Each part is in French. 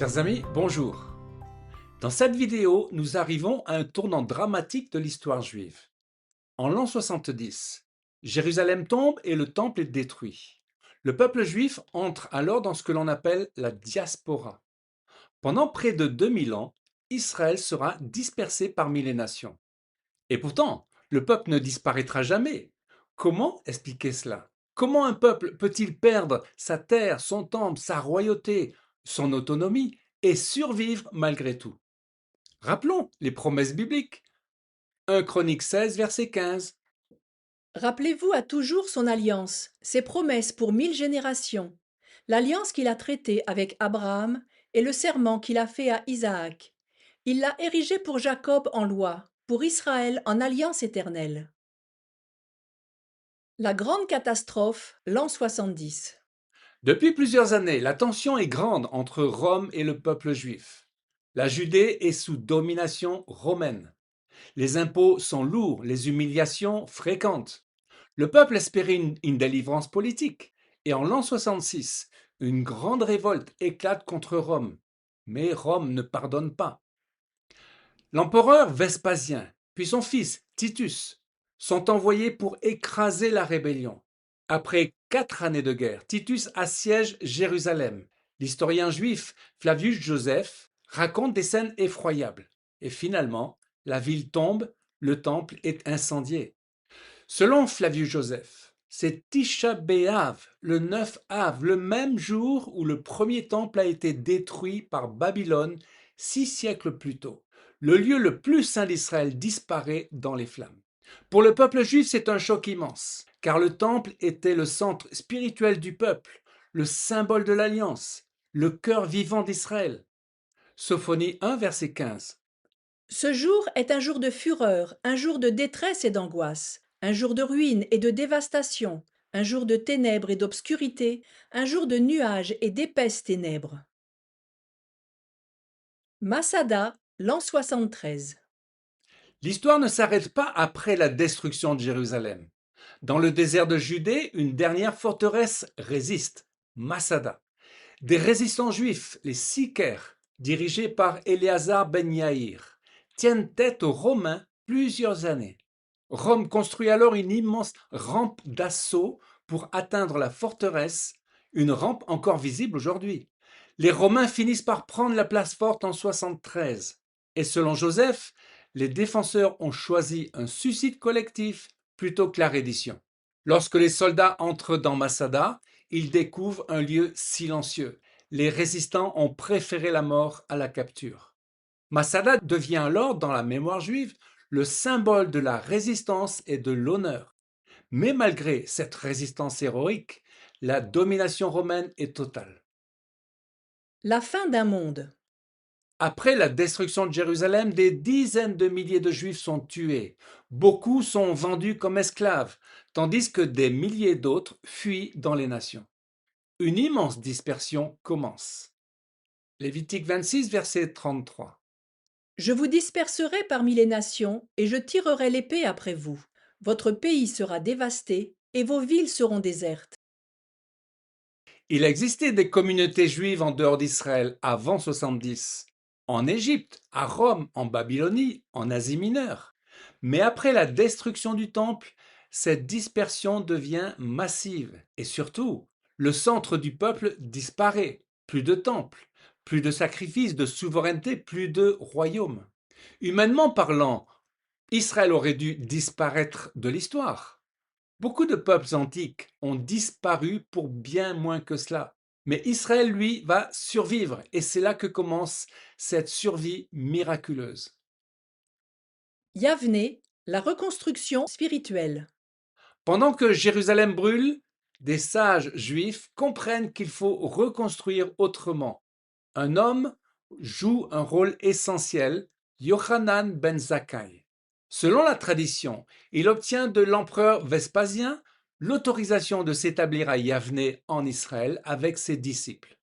Chers amis, bonjour. Dans cette vidéo, nous arrivons à un tournant dramatique de l'histoire juive. En l'an 70, Jérusalem tombe et le temple est détruit. Le peuple juif entre alors dans ce que l'on appelle la diaspora. Pendant près de 2000 ans, Israël sera dispersé parmi les nations. Et pourtant, le peuple ne disparaîtra jamais. Comment expliquer cela? Comment un peuple peut-il perdre sa terre, son temple, sa royauté, son autonomie et survivre malgré tout? Rappelons les promesses bibliques. 1 Chronique 16, verset 15. Rappelez-vous à toujours son alliance, ses promesses pour 1000 générations, l'alliance qu'il a traitée avec Abraham et le serment qu'il a fait à Isaac. Il l'a érigé pour Jacob en loi, pour Israël en alliance éternelle. La grande catastrophe, l'an 70. Depuis plusieurs années, la tension est grande entre Rome et le peuple juif. La Judée est sous domination romaine. Les impôts sont lourds, les humiliations fréquentes. Le peuple espérait une délivrance politique. Et en l'an 66, une grande révolte éclate contre Rome. Mais Rome ne pardonne pas. L'empereur Vespasien, puis son fils Titus, sont envoyés pour écraser la rébellion. Après 4 années de guerre, Titus assiège Jérusalem. L'historien juif Flavius Joseph raconte des scènes effroyables. Et finalement, la ville tombe, le temple est incendié. Selon Flavius Joseph, c'est Tisha B'Av, le 9 Av, le même jour où le premier temple a été détruit par Babylone 6 siècles plus tôt. Le lieu le plus saint d'Israël disparaît dans les flammes. Pour le peuple juif, c'est un choc immense, car le temple était le centre spirituel du peuple, le symbole de l'alliance, le cœur vivant d'Israël. Sophonie 1, verset 15. Ce jour est un jour de fureur, un jour de détresse et d'angoisse, un jour de ruine et de dévastation, un jour de ténèbres et d'obscurité, un jour de nuages et d'épaisses ténèbres. Masada, l'an 73. L'histoire ne s'arrête pas après la destruction de Jérusalem. Dans le désert de Judée, une dernière forteresse résiste, Masada. Des résistants juifs, les Sicaires, dirigés par Éléazar ben Yaïr, tiennent tête aux Romains plusieurs années. Rome construit alors une immense rampe d'assaut pour atteindre la forteresse, une rampe encore visible aujourd'hui. Les Romains finissent par prendre la place forte en 73. Et selon Joseph, les défenseurs ont choisi un suicide collectif plutôt que la reddition. Lorsque les soldats entrent dans Masada, ils découvrent un lieu silencieux. Les résistants ont préféré la mort à la capture. Masada devient alors, dans la mémoire juive, le symbole de la résistance et de l'honneur. Mais malgré cette résistance héroïque, la domination romaine est totale. La fin d'un monde. Après la destruction de Jérusalem, des dizaines de milliers de Juifs sont tués. Beaucoup sont vendus comme esclaves, tandis que des milliers d'autres fuient dans les nations. Une immense dispersion commence. Lévitique 26, verset 33. Je vous disperserai parmi les nations, et je tirerai l'épée après vous. Votre pays sera dévasté, et vos villes seront désertes. Il existait des communautés juives en dehors d'Israël avant 70, en Égypte, à Rome, en Babylonie, en Asie mineure. Mais après la destruction du temple, cette dispersion devient massive et surtout, le centre du peuple disparaît. Plus de temple, plus de sacrifices, de souveraineté, plus de royaume. Humainement parlant, Israël aurait dû disparaître de l'histoire. Beaucoup de peuples antiques ont disparu pour bien moins que cela. Mais Israël, lui, va survivre et c'est là que commence cette survie miraculeuse. Yavne, la reconstruction spirituelle. Pendant que Jérusalem brûle, des sages juifs comprennent qu'il faut reconstruire autrement. Un homme joue un rôle essentiel, Yochanan ben Zakkai. Selon la tradition, il obtient de l'empereur Vespasien l'autorisation de s'établir à Yavne en Israël avec ses disciples.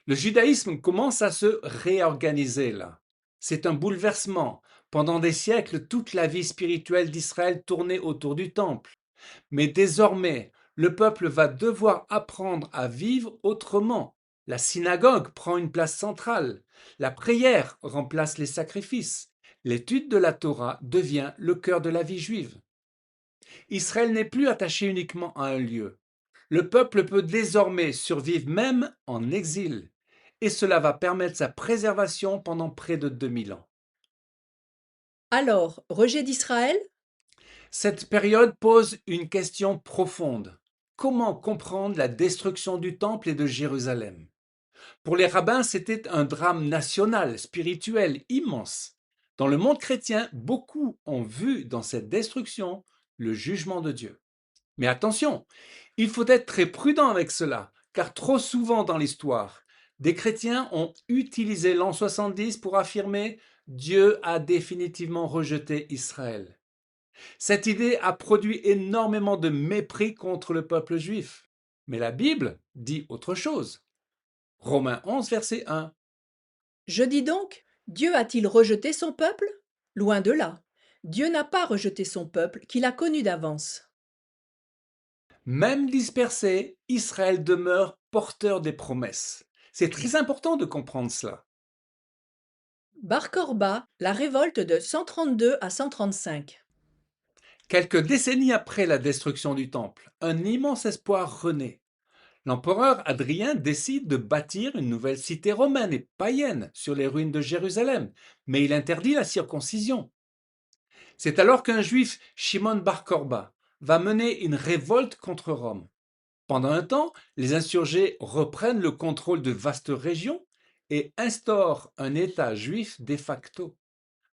Le judaïsme commence à se réorganiser là. C'est un bouleversement. Pendant des siècles, toute la vie spirituelle d'Israël tournait autour du temple. Mais désormais, le peuple va devoir apprendre à vivre autrement. La synagogue prend une place centrale. La prière remplace les sacrifices. L'étude de la Torah devient le cœur de la vie juive. Israël n'est plus attaché uniquement à un lieu. Le peuple peut désormais survivre même en exil, et cela va permettre sa préservation pendant près de 2000 ans. Alors, rejet d'Israël? Cette période pose une question profonde. Comment comprendre la destruction du temple et de Jérusalem? Pour les rabbins, c'était un drame national, spirituel, immense. Dans le monde chrétien, beaucoup ont vu dans cette destruction le jugement de Dieu. Mais attention, il faut être très prudent avec cela, car trop souvent dans l'histoire, des chrétiens ont utilisé l'an 70 pour affirmer Dieu a définitivement rejeté Israël. Cette idée a produit énormément de mépris contre le peuple juif. Mais la Bible dit autre chose. Romains 11, verset 1. Je dis donc, Dieu a-t-il rejeté son peuple? Loin de là. Dieu n'a pas rejeté son peuple qu'il a connu d'avance. Même dispersé, Israël demeure porteur des promesses. C'est très important de comprendre cela. Bar Korba, la révolte de 132 à 135. Quelques décennies après la destruction du temple, un immense espoir renaît. L'empereur Adrien décide de bâtir une nouvelle cité romaine et païenne sur les ruines de Jérusalem, mais il interdit la circoncision. C'est alors qu'un juif, Shimon Bar Korba, va mener une révolte contre Rome. Pendant un temps, les insurgés reprennent le contrôle de vastes régions et instaurent un État juif de facto.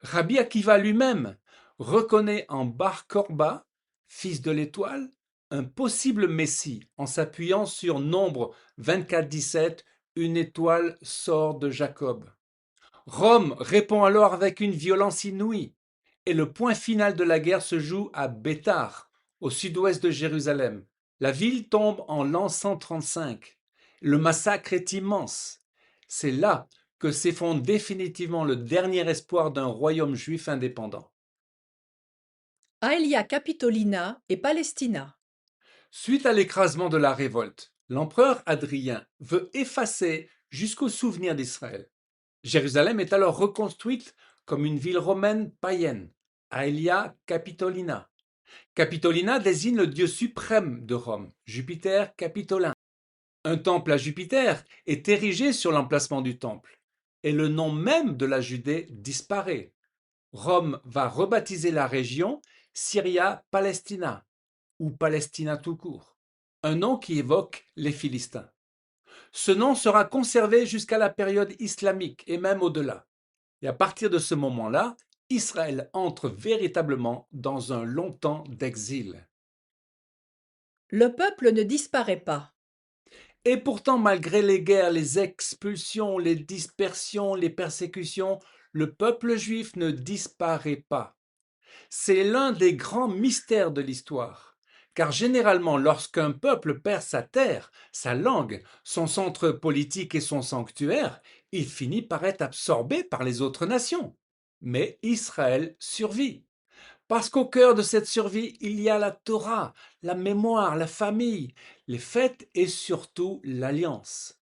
Rabbi Akiva lui-même reconnaît en Bar Korba, fils de l'étoile, un possible messie en s'appuyant sur Nombre 24-17, une étoile sort de Jacob. Rome répond alors avec une violence inouïe, et le point final de la guerre se joue à Béthar, au sud-ouest de Jérusalem. La ville tombe en l'an 135. Le massacre est immense. C'est là que s'effondre définitivement le dernier espoir d'un royaume juif indépendant. Aelia Capitolina et Palestina. Suite à l'écrasement de la révolte, l'empereur Adrien veut effacer jusqu'au souvenir d'Israël. Jérusalem est alors reconstruite comme une ville romaine païenne, Aelia Capitolina. Capitolina désigne le dieu suprême de Rome, Jupiter Capitolin. Un temple à Jupiter est érigé sur l'emplacement du temple, et le nom même de la Judée disparaît. Rome va rebaptiser la région Syria Palestina, ou Palestina tout court, un nom qui évoque les Philistins. Ce nom sera conservé jusqu'à la période islamique et même au-delà. Et à partir de ce moment-là, Israël entre véritablement dans un long temps d'exil. Le peuple ne disparaît pas. Et pourtant, malgré les guerres, les expulsions, les dispersions, les persécutions, le peuple juif ne disparaît pas. C'est l'un des grands mystères de l'histoire. Car généralement, lorsqu'un peuple perd sa terre, sa langue, son centre politique et son sanctuaire, il finit par être absorbé par les autres nations. Mais Israël survit. Parce qu'au cœur de cette survie, il y a la Torah, la mémoire, la famille, les fêtes et surtout l'alliance.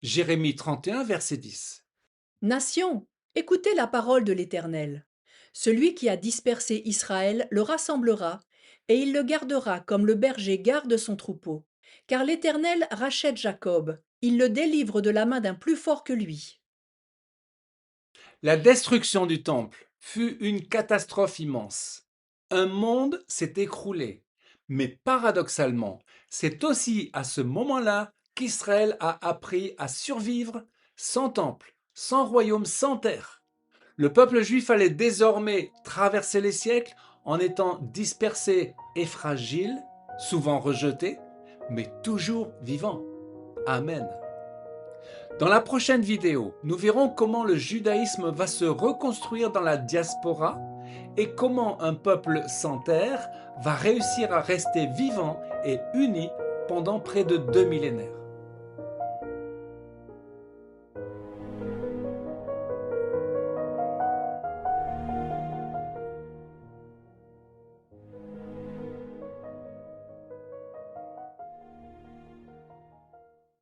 Jérémie 31, verset 10. Nation, écoutez la parole de l'Éternel. Celui qui a dispersé Israël le rassemblera, et il le gardera comme le berger garde son troupeau. Car l'Éternel rachète Jacob, il le délivre de la main d'un plus fort que lui. La destruction du temple fut une catastrophe immense. Un monde s'est écroulé. Mais paradoxalement, c'est aussi à ce moment-là qu'Israël a appris à survivre sans temple, sans royaume, sans terre. Le peuple juif allait désormais traverser les siècles en étant dispersé et fragile, souvent rejeté, mais toujours vivant. Amen. Dans la prochaine vidéo, nous verrons comment le judaïsme va se reconstruire dans la diaspora et comment un peuple sans terre va réussir à rester vivant et uni pendant près de 2 millénaires.